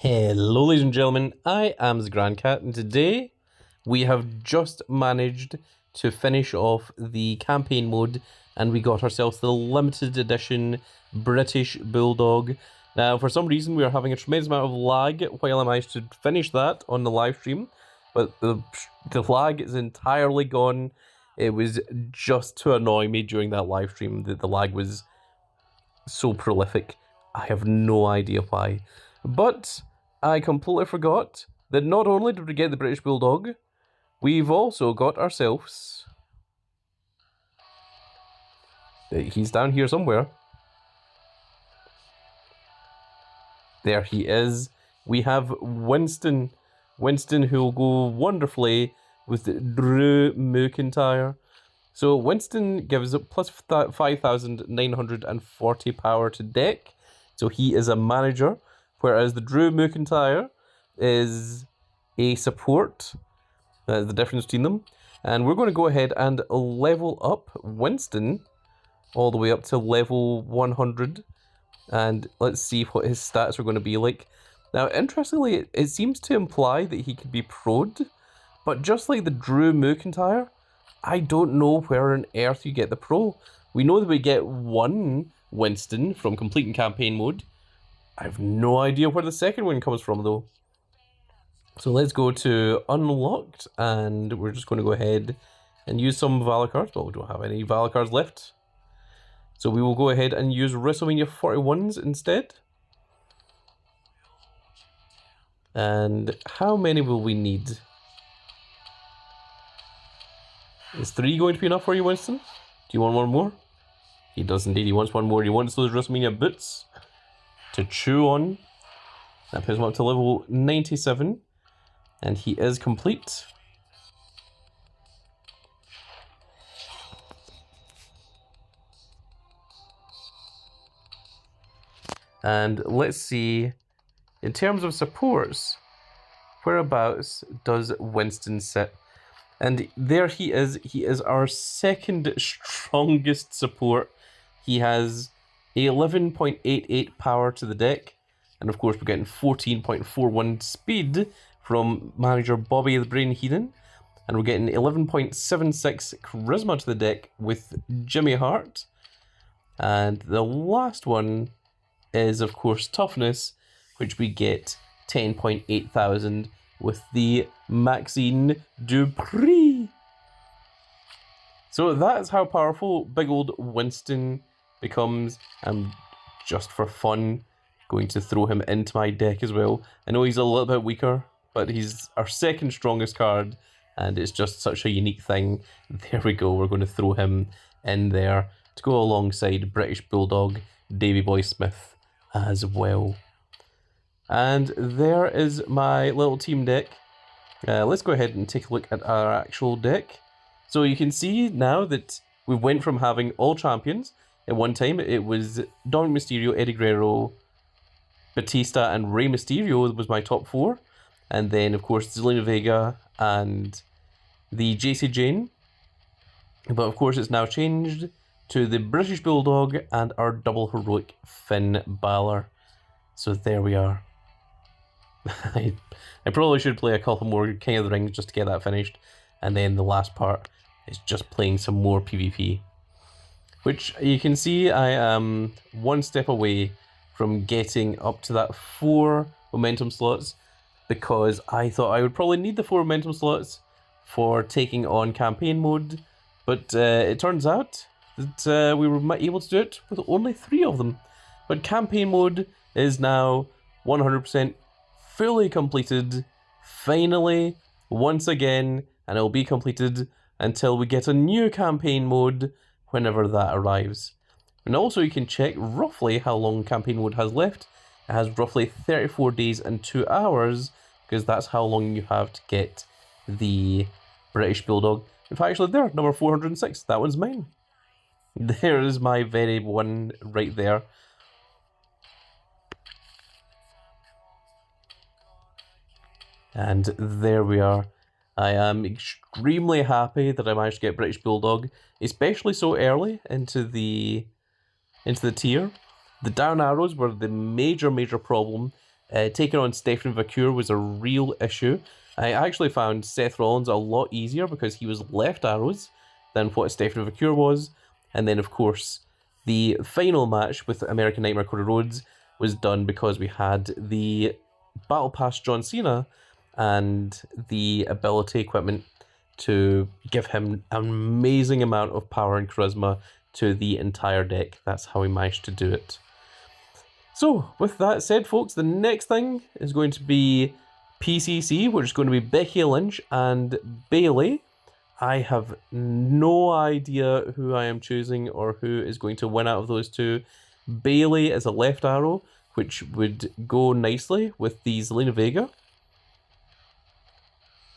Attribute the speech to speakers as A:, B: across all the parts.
A: Hello ladies and gentlemen, I am the Grand Cat and today we have just managed to finish off the campaign mode and we got ourselves the limited edition British Bulldog. Now for some reason we are having a tremendous amount of lag while I managed to finish that on the live stream, but the lag is entirely gone. It was just to annoy me during that live stream that the lag was so prolific. I have no idea why. But I completely forgot that not only did we get the British Bulldog, we've also got ourselves... He's down here somewhere. There he is. We have Winston. Winston, who will go wonderfully with Drew McIntyre. So Winston gives it plus 5,940 power to deck. So he is a manager. Whereas the Drew McIntyre is a support. That's the difference between them. And we're going to go ahead and level up Winston all the way up to level 100. And let's see what his stats are going to be like. Now, interestingly, it seems to imply that he could be pro'd. But just like the Drew McIntyre, I don't know where on earth you get the pro. We know that we get one Winston from completing campaign mode. I have no idea where the second one comes from though. So let's go to unlocked and we're just going to go ahead and use some Valor cards. Well, we don't have any Valor cards left. So we will go ahead and use WrestleMania 41s instead. And how many will we need? Is 3 going to be enough for you, Winston? Do you want one more? He does indeed, he wants one more. He wants those WrestleMania boots to chew on. That puts him up to level 97. And he is complete. And let's see, in terms of supports, whereabouts does Winston sit? And there he is our second strongest support. He has 11.88 power to the deck, and of course we're getting 14.41 speed from manager Bobby the Brain Heenan, and we're getting 11.76 charisma to the deck with Jimmy Hart, and the last one is of course toughness, which we get 10.8 thousand with the Maxine Dupree. So that's how powerful big old Winston becomes. I'm just for fun going to throw him into my deck as well. I know he's a little bit weaker, but he's our second strongest card and it's just such a unique thing. There we go, we're going to throw him in there to go alongside British Bulldog Davey Boy Smith as well. And there is my little team deck. Let's go ahead and take a look at our actual deck. So you can see now that we went from having all champions. At one time, it was Dominic Mysterio, Eddie Guerrero, Batista, and Rey Mysterio was my top 4. And then, of course, Zelina Vega and the JC Jane. But, of course, it's now changed to the British Bulldog and our double heroic Finn Balor. So there we are. I probably should play a couple more King of the Rings just to get that finished. And then the last part is just playing some more PvP. Which you can see I am one step away from getting up to that 4 momentum slots, because I thought I would probably need the 4 momentum slots for taking on campaign mode, but it turns out that we were able to do it with only 3 of them. But campaign mode is now 100% fully completed, finally, once again, and it will be completed until we get a new campaign mode whenever that arrives. And also you can check roughly how long campaign mode has left. It has roughly 34 days and 2 hours, because that's how long you have to get the British Bulldog. In fact, actually there, number 406, that one's mine. There is my very one right there. And there we are. I am extremely happy that I managed to get British Bulldog, especially so early into the tier. The down arrows were the major problem taking on Stephen Vacour was a real issue. I actually found Seth Rollins a lot easier because he was left arrows than what Stephen Vacour was. And then, of course, the final match with American Nightmare Cody Rhodes was done because we had the Battle Pass John Cena and the ability equipment to give him an amazing amount of power and charisma to the entire deck. That's how he managed to do it. So, with that said, folks, the next thing is going to be PCC, which is going to be Becky Lynch and Bayley. I have no idea who I am choosing or who is going to win out of those two. Bayley is a left arrow, which would go nicely with the Zelina Vega.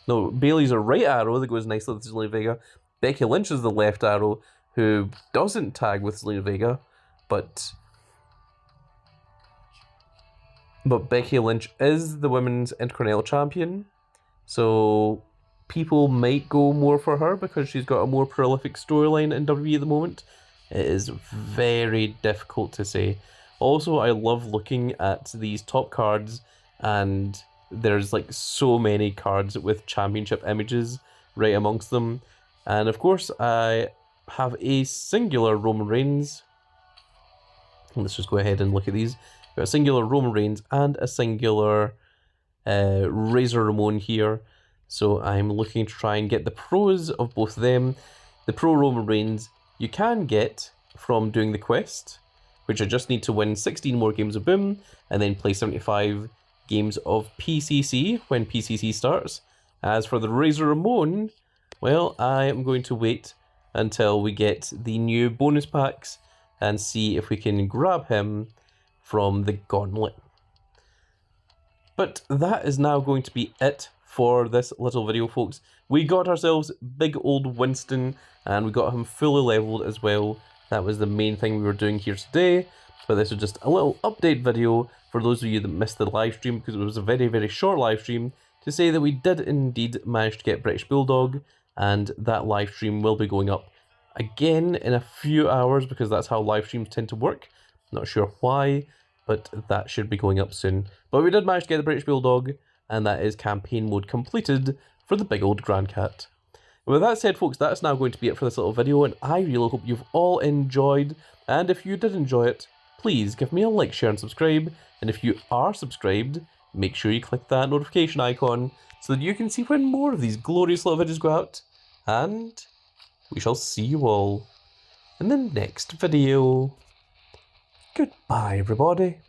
A: No, Bayley's a right arrow that goes nicely with Zelina Vega. Becky Lynch is the left arrow who doesn't tag with Zelina Vega, but Becky Lynch is the Women's Intercontinental Champion, so people might go more for her because she's got a more prolific storyline in WWE at the moment. It is very difficult to say. Also, I love looking at these top cards, and there's like so many cards with championship images right amongst them. And of course, I have a singular Roman Reigns. Let's just go ahead and look at these. We've got a singular Roman Reigns and a singular Razor Ramon here. So I'm looking to try and get the pros of both of them. The pro Roman Reigns you can get from doing the quest, which I just need to win 16 more games of Boom and then play 75 games of PCC when PCC starts. As for the Razor Ramon, well, I am going to wait until we get the new bonus packs and see if we can grab him from the gauntlet. But that is now going to be it for this little video, folks. We got ourselves big old Winston, and we got him fully leveled as well. That was the main thing we were doing here today, but this was just a little update video for those of you that missed the live stream, because it was a very, very short live stream, to say that we did indeed manage to get British Bulldog, and that live stream will be going up again in a few hours, because that's how live streams tend to work. Not sure why, but that should be going up soon. But we did manage to get the British Bulldog, and that is campaign mode completed for the big old Grand Cat. With that said, folks, that's now going to be it for this little video, and I really hope you've all enjoyed, and if you did enjoy it, please give me a like, share, and subscribe, and if you are subscribed, make sure you click that notification icon so that you can see when more of these glorious little videos go out, and we shall see you all in the next video. Goodbye, everybody.